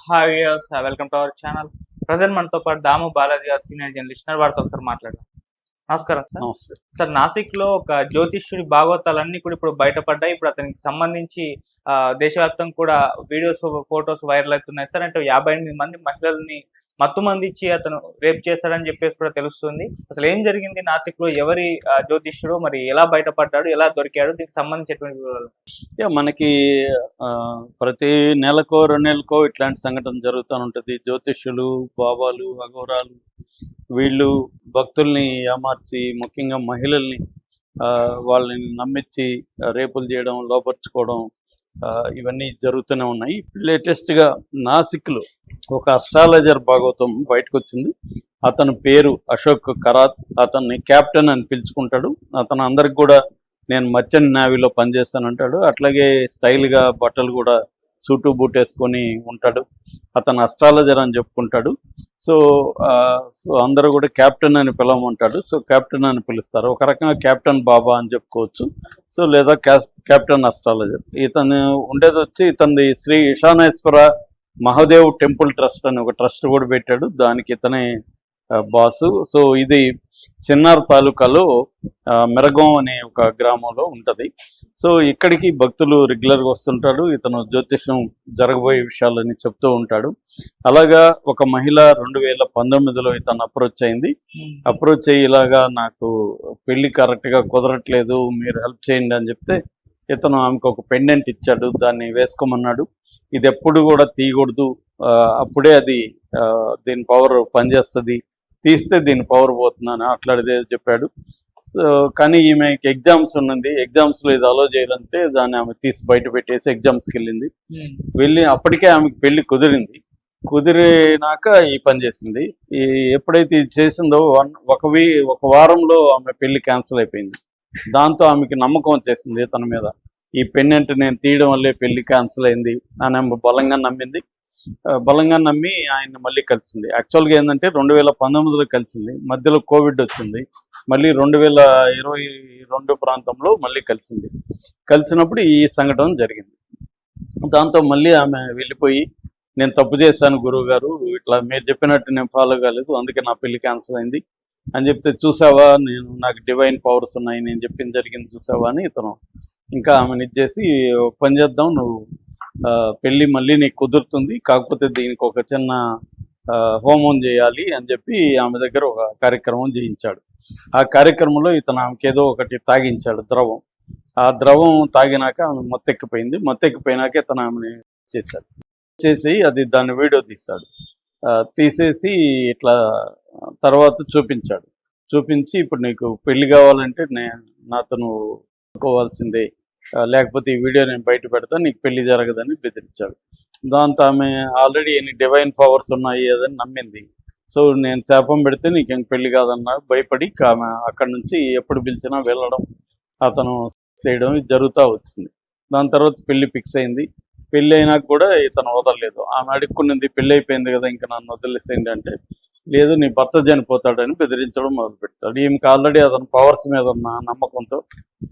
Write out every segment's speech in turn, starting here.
Hi viewers, welcome to our channel. Present మనతో పాటు దాము బాలాజీ గారు సీనియర్ జర్నలిస్ట్ వారితో ఒకసారి మాట్లాడదాం. నమస్కారం సార్. నమస్తే. సార్, నాసిక్‌లో ఒక జ్యోతిష్యుడి భాగవతాలన్నీ కూడా ఇప్పుడు బయటపడ్డాయి. ఇప్పుడు అతనికి సంబంధించి దేశవ్యాప్తంగా కూడా వీడియోస్, ఫోటోస్ వైరల్ అవుతున్నాయి సార్. అంటే 58 మంది మహిళల్ని మత్తుమందిచ్చి అతను రేప్ చేశాడని చెప్పేసి కూడా తెలుస్తుంది. అసలు ఏం జరిగింది నాసిక్‌లో? ఎవరి జ్యోతిష్యుడు, మరి ఎలా బయటపడ్డాడు, ఎలా దొరికాడు? దీనికి సంబంధించినటువంటి వివరాలు. మనకి ప్రతి నెలకో 2 నెలలకో ఇట్లాంటి సంఘటన జరుగుతూ ఉంటుంది. జ్యోతిష్యులు, బాబాలు, అఘోరాలు వీళ్ళు భక్తుల్ని ఏమార్చి, ముఖ్యంగా మహిళల్ని వాళ్ళని నమ్మించి రేపులు చేయడం, లోపరుచుకోవడం ఇవన్నీ జరుగుతూనే ఉన్నాయి. లేటెస్ట్గా నాసిక్లో ఒక అస్ట్రాలజర్ భాగవతం బయటకు వచ్చింది. అతని పేరు అశోక్ కరాత్. అతన్ని క్యాప్టెన్ అని పిలుచుకుంటాడు. అతను అందరికి కూడా నేను మర్చెంట్ నేవీలో పనిచేస్తానంటాడు. అట్లాగే స్టైల్గా బట్టలు కూడా సూటు బూట్ వేసుకొని ఉంటాడు. అతను అస్ట్రాలజర్ అని చెప్పుకుంటాడు. సో అందరూ కూడా క్యాప్టెన్ అని పిలవమంటాడు. సో క్యాప్టెన్ అని పిలుస్తారు. ఒక రకంగా క్యాప్టెన్ బాబా అని చెప్పుకోవచ్చు. సో లేదా క్యాప్టెన్ అస్ట్రాలజర్. ఇతను ఉండేది వచ్చి ఇతనిది శ్రీ ఈశానేశ్వర మహాదేవ్ టెంపుల్ ట్రస్ట్ అని ఒక ట్రస్ట్ కూడా పెట్టాడు. దానికి ఇతనే బాసు. సో ఇది సిన్నార్ తాలూకాలో మెరగం అనే ఒక గ్రామంలో ఉంటుంది. సో ఇక్కడికి భక్తులు రెగ్యులర్గా వస్తుంటాడు. ఇతను జ్యోతిష్యం జరగబోయే విషయాలని చెప్తూ ఉంటాడు. అలాగా ఒక మహిళ 2019లో ఇతను అప్రోచ్ అయింది. అప్రోచ్ అయ్యి ఇలాగా నాకు పెళ్లి కరెక్ట్గా కుదరట్లేదు, మీరు హెల్ప్ చేయండి అని చెప్తే ఇతను ఆమెకు ఒక పెండెంట్ ఇచ్చాడు. దాన్ని వేసుకోమన్నాడు. ఇది ఎప్పుడు కూడా తీయకూడదు, అప్పుడే అది దీని పవర్ పనిచేస్తుంది, తీస్తే దీని పవర్ పోతుందని అట్లాంటిదే చెప్పాడు. సో కానీ ఈమెకి ఎగ్జామ్స్ ఉన్నది. ఎగ్జామ్స్లో ఇది అలో చేయాలంటే దాన్ని ఆమె తీసి బయట పెట్టేసి ఎగ్జామ్స్కి వెళ్ళి అప్పటికే ఆమెకి పెళ్లి కుదిరింది. కుదిరినాక ఈ పని చేసింది. ఎప్పుడైతే ఇది చేసిందో ఒక వారంలో ఆమె పెళ్లి క్యాన్సిల్ అయిపోయింది. దాంతో ఆమెకి నమ్మకం వచ్చేసింది తన మీద. ఈ పెన్నెంట్ నేను తీయడం వల్లే పెళ్లి క్యాన్సిల్ అయింది అని ఆమె బలంగా నమ్మి ఆయన్ని మళ్ళీ కలిసింది. యాక్చువల్గా ఏంటంటే 2019లో కలిసింది. మధ్యలో కోవిడ్ వచ్చింది. మళ్ళీ 2022 ప్రాంతంలో మళ్ళీ కలిసినప్పుడు ఈ సంఘటన జరిగింది. దాంతో మళ్ళీ ఆమె వెళ్ళిపోయి, నేను తప్పు చేశాను గురువు గారు, ఇట్లా మీరు చెప్పినట్టు నేను ఫాలో కాలేదు, అందుకే నా పెళ్లి క్యాన్సిల్ అయింది అని చెప్తే, చూసావా నాకు డివైన్ పవర్స్ ఉన్నాయి, నేను చెప్పింది జరిగింది చూసావా అని ఇతను ఇంకా ఆమెను ఇచ్చేసి, పని చేద్దాం, నువ్వు పెళ్ళి మళ్ళీ నీకు కుదురుతుంది, కాకపోతే దీనికి ఒక చిన్న హోమం చేయాలి అని చెప్పి ఆమె దగ్గర ఒక కార్యక్రమం చేయించాడు. ఆ కార్యక్రమంలో ఇతను ఆమెకి ఏదో ఒకటి తాగించాడు, ద్రవం. ఆ ద్రవం తాగినాక ఆమె మొత్తెక్కిపోయినాక ఇతను ఆమెని చేసి దాన్ని వీడియో తీసేసి ఇట్లా తర్వాత చూపించి ఇప్పుడు నీకు పెళ్లి కావాలంటే నాతో అనుకోవాల్సిందే, లేకపోతే ఈ వీడియో నేను బయట పెడతా, నీకు పెళ్లి జరగదని బెదిరించాడు. దాంతో ఆమె ఆల్రెడీ ఎన్ని డివైన్ పవర్స్ ఉన్నాయి అదని నమ్మింది. సో నేను శాపం పెడితే నీకేం పెళ్లి కాదన్నా భయపడి ఆమె అక్కడి నుంచి ఎప్పుడు పిలిచినా వెళ్ళడం, అతను చేయడం జరుగుతూ వచ్చింది. దాని తర్వాత పెళ్లి ఫిక్స్ అయింది. పెళ్ళి అయినాక కూడా ఇతను వదలలేదు. ఆమె అడుక్కున్నది, పెళ్ళి అయిపోయింది కదా ఇంకా నన్ను వదిలేసేయండి అంటే, లేదు నీ భర్త చనిపోతాడని బెదిరించడం మొదలు పెడతాడు. ఈమెకి ఆల్రెడీ అతని పవర్స్ మీద ఉన్న నమ్మకంతో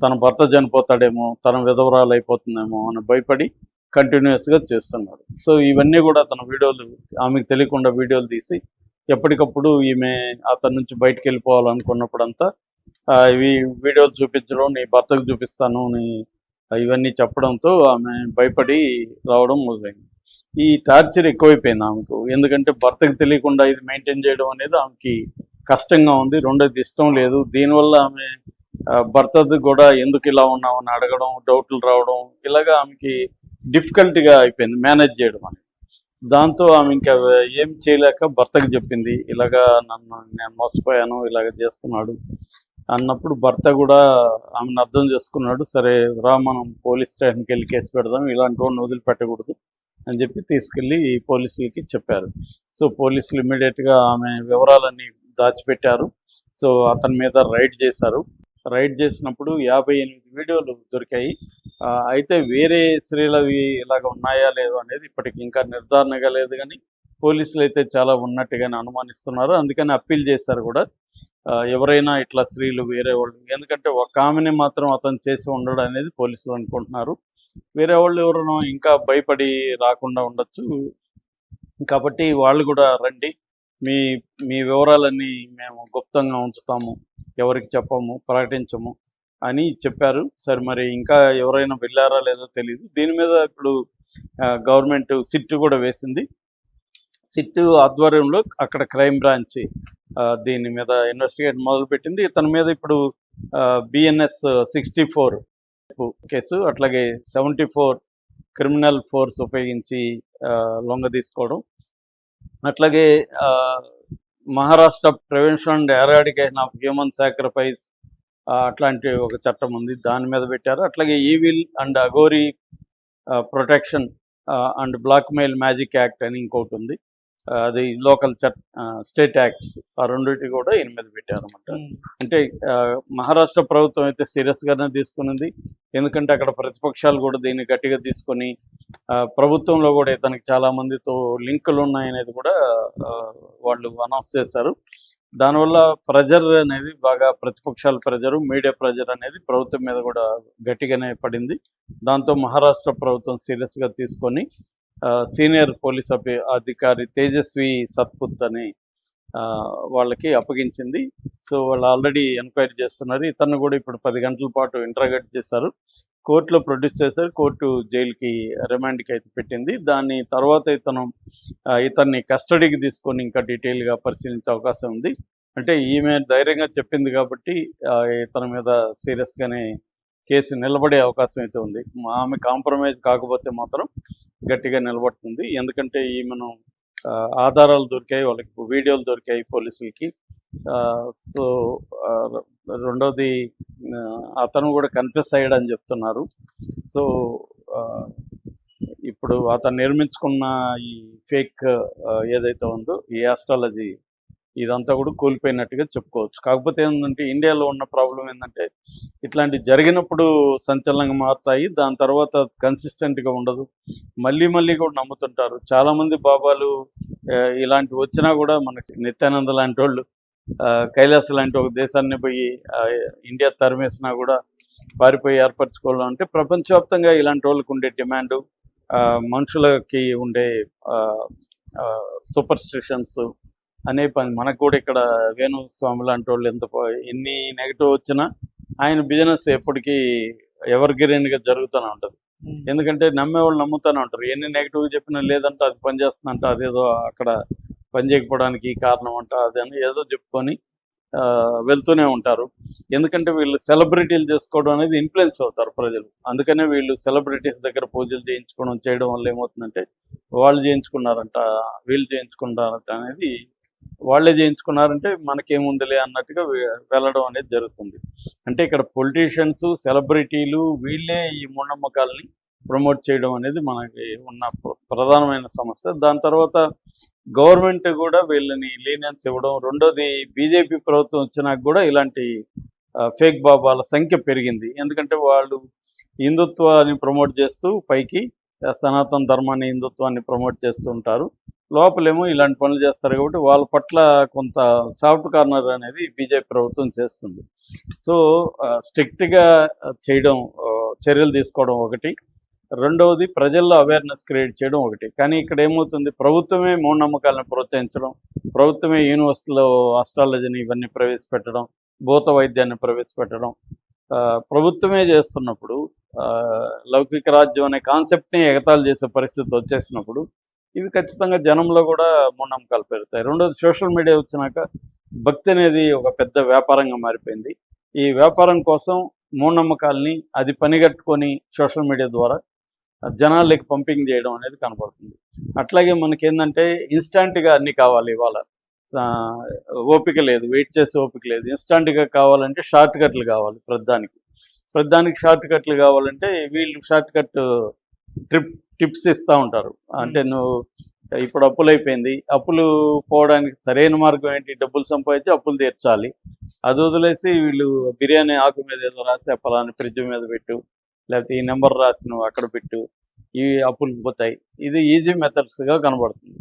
తన భర్త చనిపోతాడేమో, తన విధవరాలు అయిపోతుందేమో అని భయపడి కంటిన్యూస్గా చేస్తున్నాడు. సో ఇవన్నీ కూడా తన వీడియోలు, ఆమెకు తెలియకుండా వీడియోలు తీసి ఎప్పటికప్పుడు ఈమె అతని నుంచి బయటకు వెళ్ళిపోవాలనుకున్నప్పుడంతా ఇవి వీడియోలు చూపించడం, నీ భర్తకు చూపిస్తాను ఇవన్నీ చెప్పడంతో ఆమె భయపడి రావడం మొదలైంది. ఈ టార్చర్ ఎక్కువైపోయింది ఆమెకు. ఎందుకంటే భర్తకు తెలియకుండా ఇది మెయింటైన్ చేయడం అనేది ఆమెకి కష్టంగా ఉంది. రెండోది ఇష్టం లేదు. దీనివల్ల ఆమె భర్తది కూడా ఎందుకు ఇలా ఉన్నామని అడగడం, డౌట్లు రావడం, ఇలాగా ఆమెకి డిఫికల్ట్గా అయిపోయింది మేనేజ్ చేయడం అనేది. దాంతో ఆమె ఇంకా ఏం చేయలేక భర్తకు చెప్పింది, ఇలాగా నేను మోసపోయాను, ఇలాగ చేస్తున్నాడు అన్నప్పుడు భర్త కూడా ఆమెను అర్థం చేసుకున్నాడు. సరే రా, మనం పోలీస్ స్టేషన్కి వెళ్ళి కేసు పెడదాం, ఇలాంటి వాడిని వదిలిపెట్టకూడదు అని చెప్పి తీసుకెళ్ళి పోలీసులకి చెప్పారు. సో పోలీసులు ఇమ్మీడియట్గా ఆమె వివరాలన్నీ దాచిపెట్టారు. సో అతని మీద రైడ్ చేశారు. రైడ్ చేసినప్పుడు 58 వీడియోలు దొరికాయి. అయితే వేరే స్త్రీలవి ఇలాగ ఉన్నాయా లేదో అనేది ఇప్పటికి ఇంకా నిర్ధారణగా లేదు, కానీ పోలీసులు అయితే చాలా ఉన్నట్టుగానే అనుమానిస్తున్నారు. అందుకని అప్పీల్ చేశారు కూడా, ఎవరైనా ఇట్లా స్త్రీలు వేరే వాళ్ళు, ఎందుకంటే ఒక ఆమెని మాత్రం అతను చేసి ఉండడం అనేది పోలీసులు అనుకుంటున్నారు. వేరే వాళ్ళు ఎవరైనా ఇంకా భయపడి రాకుండా ఉండొచ్చు. కాబట్టి వాళ్ళు కూడా రండి, మీ మీ వివరాలన్నీ మేము గుప్తంగా ఉంచుతాము, ఎవరికి చెప్పము, ప్రకటించము అని చెప్పారు. సరే మరి ఇంకా ఎవరైనా వెళ్ళారా లేదో తెలియదు. దీని మీద ఇప్పుడు గవర్నమెంట్ సిట్ కూడా వేసింది. సిట్ ఆధ్వర్యంలో అక్కడ క్రైమ్ బ్రాంచ్ దీని మీద ఇన్వెస్టిగేట్ మొదలుపెట్టింది. ఇతని మీద ఇప్పుడు బిఎన్ఎస్ 64 కేసు, అట్లాగే 74 క్రిమినల్ ఫోర్స్ ఉపయోగించి లొంగ తీసుకోవడం, అట్లాగే Maharashtra prevention and eradication of human sacrifice అట్లాంటి ఒక చట్టం ఉంది, దాని మీద పెట్టారు. అట్లాగే evil and Aghori protection and blackmail magic act అని ఇంకోటి ఉంది, అది లోకల్ స్టేట్ యాక్ట్స్, ఆ రెండింటి కూడా ఈయన మీద పెట్టారు అనమాట. అంటే మహారాష్ట్ర ప్రభుత్వం అయితే సీరియస్గానే తీసుకునింది, ఎందుకంటే అక్కడ ప్రతిపక్షాలు కూడా దీన్ని గట్టిగా తీసుకొని ప్రభుత్వంలో కూడా ఇతనికి చాలా మందితో లింకులు ఉన్నాయనేది కూడా వాళ్ళు అనౌన్స్ చేశారు. దానివల్ల ప్రెజర్ అనేది బాగా, ప్రతిపక్షాల ప్రెజరు, మీడియా ప్రెజర్ అనేది ప్రభుత్వం మీద కూడా గట్టిగానే పడింది. దాంతో మహారాష్ట్ర ప్రభుత్వం సీరియస్గా తీసుకొని సీనియర్ పోలీస్ అధికారి తేజస్వి సత్పుత్ అని వాళ్ళకి అప్పగించింది. సో వాళ్ళు ఆల్రెడీ ఎంక్వైరీ చేస్తున్నారు. ఇతను కూడా ఇప్పుడు 10 గంటల పాటు ఇంటరాగేట్ చేశారు, కోర్టులో ప్రొడ్యూస్ చేశారు. కోర్టు జైలుకి రిమాండ్కి అయితే పెట్టింది. దాని తర్వాత ఇతన్ని కస్టడీకి తీసుకొని ఇంకా డీటెయిల్గా పరిశీలించే అవకాశం ఉంది. అంటే ఈమె ధైర్యంగా చెప్పింది కాబట్టి ఇతని మీద సీరియస్గానే కేసు నిలబడే అవకాశం అయితే ఉంది. ఆమె కాంప్రమైజ్ కాకపోతే మాత్రం గట్టిగా నిలబడుతుంది. ఎందుకంటే ఈమెను ఆధారాలు దొరికాయి, వాళ్ళకి వీడియోలు దొరికాయి పోలీసులకి. సో రెండోది అతను కూడా కన్ఫెస్ అయ్యాడని చెప్తున్నారు. సో ఇప్పుడు అతను నిర్మించుకున్న ఈ ఫేక్ ఏదైతే ఉందో ఈ ఆస్ట్రాలజీ ఇదంతా కూడా కూలిపోయినట్టుగా చెప్పుకోవచ్చు. కాకపోతే ఏంటంటే ఇండియాలో ఉన్న ప్రాబ్లం ఏంటంటే ఇట్లాంటి జరిగినప్పుడు సంచలనంగా మారుతాయి, దాని తర్వాత కన్సిస్టెంట్గా ఉండదు, మళ్ళీ కూడా నమ్ముతుంటారు. చాలామంది బాబాలు ఇలాంటి వచ్చినా కూడా మనకి నిత్యానంద లాంటి వాళ్ళు కైలాస లాంటి ఒక దేశాన్ని పోయి ఇండియా తరిమేసినా కూడా పారిపోయి ఏర్పరచుకోవడం అంటే ప్రపంచవ్యాప్తంగా ఇలాంటి వాళ్ళకి ఉండే డిమాండు, మనుషులకి ఉండే సూపర్ స్టిషన్స్ అనే పని. మనకు కూడా ఇక్కడ వేణుస్వామి లాంటి వాళ్ళు ఎన్ని నెగిటివ్ వచ్చినా ఆయన బిజినెస్ ఎప్పటికీ ఎవర్ గ్రీన్గా జరుగుతూనే ఉంటుంది. ఎందుకంటే నమ్మేవాళ్ళు నమ్ముతూనే ఉంటారు. ఎన్ని నెగిటివ్ చెప్పినా లేదంటే అది పనిచేస్తుందంట, అదేదో అక్కడ పని చేయకపోవడానికి కారణం అంట, అదని ఏదో చెప్పుకొని వెళ్తూనే ఉంటారు. ఎందుకంటే వీళ్ళు సెలబ్రిటీలు చేసుకోవడం అనేది ఇన్ఫ్లుయెన్స్ అవుతారు ప్రజలు. అందుకనే వీళ్ళు సెలబ్రిటీస్ దగ్గర పూజలు చేయడం వల్ల ఏమవుతుందంటే వాళ్ళు చేయించుకున్నారంట, వీళ్ళు చేయించుకున్నారంట అనేది, వాళ్ళే చేయించుకున్నారంటే మనకేముందిలే అన్నట్టుగా వెళ్ళడం అనేది జరుగుతుంది. అంటే ఇక్కడ పొలిటీషియన్స్, సెలబ్రిటీలు వీళ్ళే ఈ మూఢనమ్మకాలని ప్రమోట్ చేయడం అనేది మనకి ఉన్న ప్రధానమైన సమస్య. దాని తర్వాత గవర్నమెంట్ కూడా వీళ్ళని లీనియన్స్ ఇవ్వడం. రెండోది బీజేపీ ప్రభుత్వం వచ్చినాక కూడా ఇలాంటి ఫేక్ బాబాల సంఖ్య పెరిగింది. ఎందుకంటే వాళ్ళు హిందుత్వాన్ని ప్రమోట్ చేస్తూ పైకి సనాతన ధర్మాన్ని, హిందుత్వాన్ని ప్రమోట్ చేస్తూ ఉంటారు, లోపలేమో ఇలాంటి పనులు చేస్తారు. కాబట్టి వాళ్ళ పట్ల కొంత సాఫ్ట్ కార్నర్ అనేది బీజేపీ ప్రభుత్వం చేస్తుంది. సో స్ట్రిక్ట్గా చేయడం, చర్యలు తీసుకోవడం ఒకటి, రెండవది ప్రజల్లో అవేర్నెస్ క్రియేట్ చేయడం ఒకటి. కానీ ఇక్కడ ఏమవుతుంది, ప్రభుత్వమే మూఢనమ్మకాలను ప్రోత్సహించడం, ప్రభుత్వమే యూనివర్సిటీలో ఆస్ట్రాలజీని ఇవన్నీ ప్రవేశపెట్టడం, భూత వైద్యాన్ని ప్రవేశపెట్టడం ప్రభుత్వమే చేస్తున్నప్పుడు, లౌకిక రాజ్యం అనే కాన్సెప్ట్ని ఎగతాళి చేసే పరిస్థితి వచ్చేసినప్పుడు ఇవి ఖచ్చితంగా జనంలో కూడా మూఢనమ్మకాలు పెరుగుతాయి. రెండోది సోషల్ మీడియా వచ్చినాక భక్తి అనేది ఒక పెద్ద వ్యాపారంగా మారిపోయింది. ఈ వ్యాపారం కోసం మూఢనమ్మకాలని అది పనిగట్టుకొని సోషల్ మీడియా ద్వారా జనాలకి పంపింగ్ చేయడం అనేది కనపడుతుంది. అట్లాగే మనకేంటంటే ఇన్స్టాంట్గా అన్నీ కావాలి, ఇవాళ ఓపిక లేదు, వెయిట్ చేసే ఓపిక లేదు. ఇన్స్టాంట్గా కావాలంటే షార్ట్ కట్లు కావాలి, ప్రతిదానికి షార్ట్ కట్లు కావాలంటే వీళ్ళు షార్ట్ కట్ టిప్స్ ఇస్తూ ఉంటారు. అంటే నువ్వు ఇప్పుడు అప్పులు అయిపోయింది, అప్పులు పోవడానికి సరైన మార్గం ఏంటి, డబ్బులు సంపాదించి అప్పులు తీర్చాలి. అది వదిలేసి వీళ్ళు బిర్యానీ ఆకు మీద ఏదో రాసి పలాని ఫ్రిడ్జ్ మీద పెట్టు, లేకపోతే ఈ నెంబర్ రాసి నువ్వు అక్కడ పెట్టు, ఇవి అప్పులు పోతాయి. ఇది ఈజీ మెథడ్స్గా కనబడుతుంది.